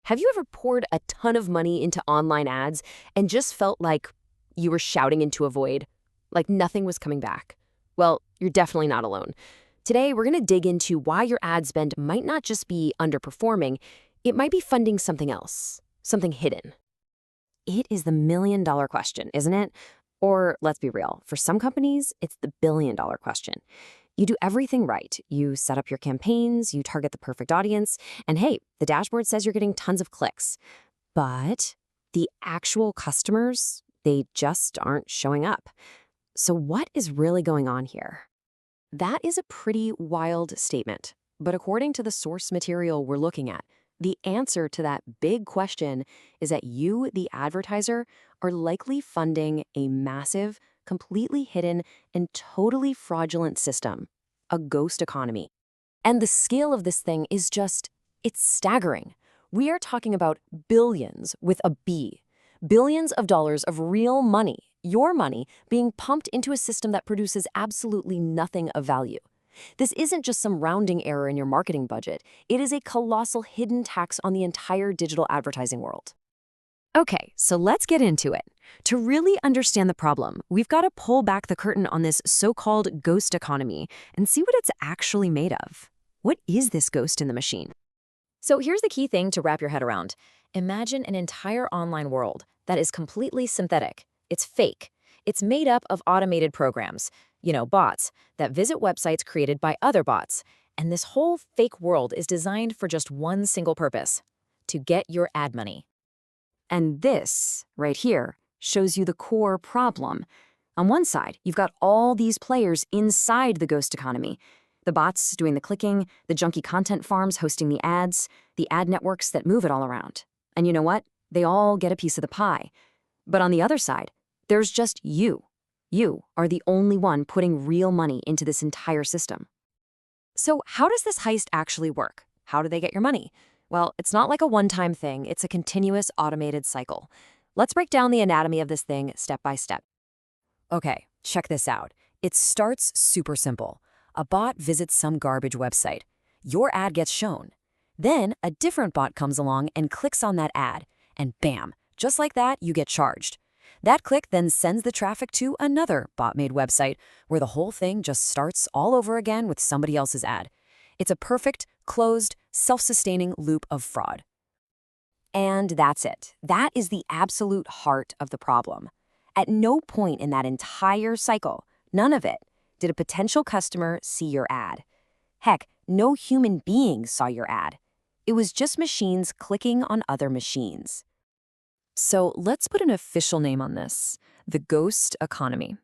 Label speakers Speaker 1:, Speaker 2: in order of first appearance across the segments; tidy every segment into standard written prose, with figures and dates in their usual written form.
Speaker 1: Have you ever poured a ton of money into online ads and just felt like you were shouting into a void? Like nothing was coming back? Well, you're definitely not alone. Today, we're going to dig into why your ad spend might not just be underperforming, it might be funding something else, something hidden. It is the million-dollar question, isn't it? Or let's be real, for some companies, it's the billion-dollar question. You do everything right. You set up your campaigns, you target the perfect audience, and hey, the dashboard says you're getting tons of clicks. But the actual customers, they just aren't showing up. So what is really going on here? That is a pretty wild statement. But according to the source material we're looking at, the answer to that big question is that you, the advertiser, are likely funding a massive, completely hidden, and totally fraudulent system, a ghost economy. And the scale of this thing is it's staggering. We are talking about billions with a B. Billions of dollars of real money, your money, being pumped into a system that produces absolutely nothing of value. This isn't just some rounding error in your marketing budget. It is a colossal hidden tax on the entire digital advertising world. Okay, so let's get into it. To really understand the problem, we've got to pull back the curtain on this so-called ghost economy and see what it's actually made of. What is this ghost in the machine? So here's the key thing to wrap your head around. Imagine an entire online world that is completely synthetic. It's fake. It's made up of automated programs, bots, that visit websites created by other bots. And this whole fake world is designed for just one single purpose: to get your ad money. And this, right here, shows you the core problem. On one side, you've got all these players inside the ghost economy. The bots doing the clicking, the junky content farms hosting the ads, the ad networks that move it all around. And you know what? They all get a piece of the pie. But on the other side, there's just you. You are the only one putting real money into this entire system. So how does this heist actually work? How do they get your money? Well, it's not like a one-time thing. It's a continuous automated cycle. Let's break down the anatomy of this thing step by step. Okay, check this out. It starts super simple. A bot visits some garbage website. Your ad gets shown. Then a different bot comes along and clicks on that ad. And bam, just like that, you get charged. That click then sends the traffic to another bot-made website where the whole thing just starts all over again with somebody else's ad. It's a perfect, closed, self-sustaining loop of fraud. And that's it. That is the absolute heart of the problem. At no point in that entire cycle, none of it, did a potential customer see your ad. Heck, no human being saw your ad. It was just machines clicking on other machines. So let's put an official name on this: the ghost economy.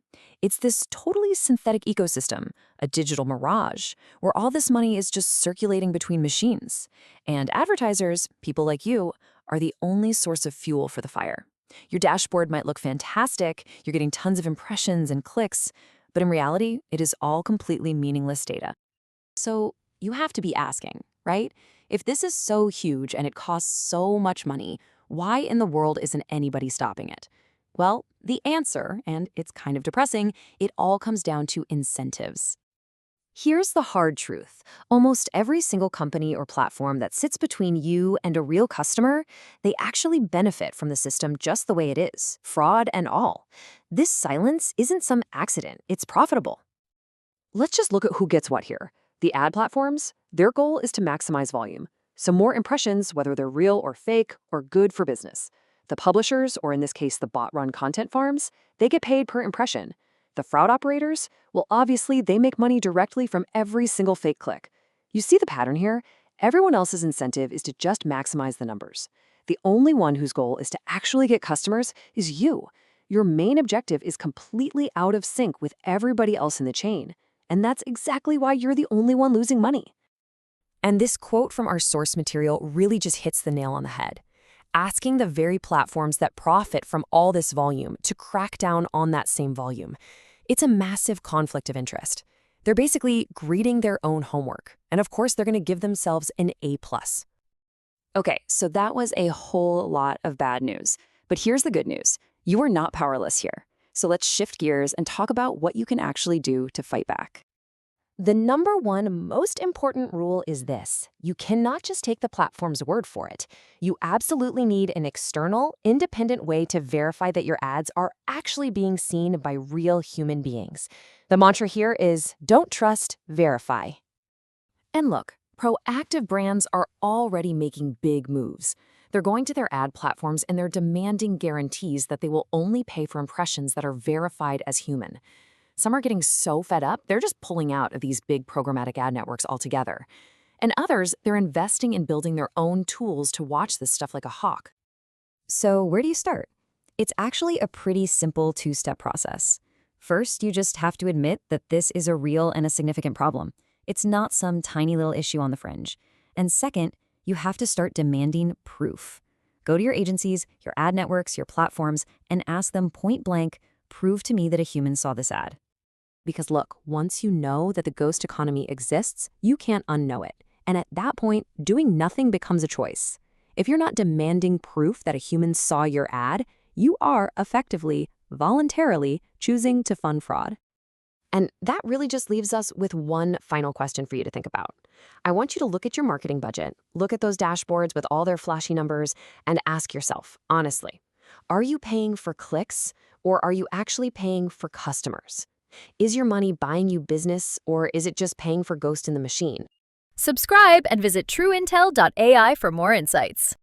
Speaker 1: It's this totally synthetic ecosystem, a digital mirage, where all this money is just circulating between machines. And advertisers, people like you, are the only source of fuel for the fire. Your dashboard might look fantastic, you're getting tons of impressions and clicks, but in reality, it is all completely meaningless data. So you have to be asking, right? If this is so huge and it costs so much money, why in the world isn't anybody stopping it? Well, the answer, and it's kind of depressing, it all comes down to incentives. Here's the hard truth. Almost every single company or platform that sits between you and a real customer, they actually benefit from the system just the way it is, fraud and all. This silence isn't some accident, it's profitable. Let's just look at who gets what here. The ad platforms, their goal is to maximize volume. So more impressions, whether they're real or fake, are good for business. The publishers, or in this case the bot-run content farms, they get paid per impression. The fraud operators, well, obviously they make money directly from every single fake click. You see the pattern here? Everyone else's incentive is to just maximize the numbers. The only one whose goal is to actually get customers is you. Your main objective is completely out of sync with everybody else in the chain. And that's exactly why you're the only one losing money. And this quote from our source material really just hits the nail on the head. Asking the very platforms that profit from all this volume to crack down on that same volume. It's a massive conflict of interest. They're basically grading their own homework. And of course, they're going to give themselves an A+. Okay, so that was a whole lot of bad news. But here's the good news. You are not powerless here. So let's shift gears and talk about what you can actually do to fight back. The number one most important rule is this: you cannot just take the platform's word for it. You absolutely need an external, independent way to verify that your ads are actually being seen by real human beings. The mantra here is don't trust, verify. And look, proactive brands are already making big moves. They're going to their ad platforms and they're demanding guarantees that they will only pay for impressions that are verified as human. Some are getting so fed up, they're just pulling out of these big programmatic ad networks altogether. And others, they're investing in building their own tools to watch this stuff like a hawk.
Speaker 2: So where do you start? It's actually a pretty simple two-step process. First, you just have to admit that this is a real and a significant problem. It's not some tiny little issue on the fringe. And second, you have to start demanding proof. Go to your agencies, your ad networks, your platforms, and ask them point blank, prove to me that a human saw this ad.
Speaker 1: Because look, once you know that the ghost economy exists, you can't unknow it. And at that point, doing nothing becomes a choice. If you're not demanding proof that a human saw your ad, you are effectively, voluntarily choosing to fund fraud. And that really just leaves us with one final question for you to think about. I want you to look at your marketing budget, look at those dashboards with all their flashy numbers, and ask yourself, honestly, are you paying for clicks or are you actually paying for customers? Is your money buying you business or is it just paying for ghost in the machine?
Speaker 3: Subscribe and visit trueintel.ai for more insights.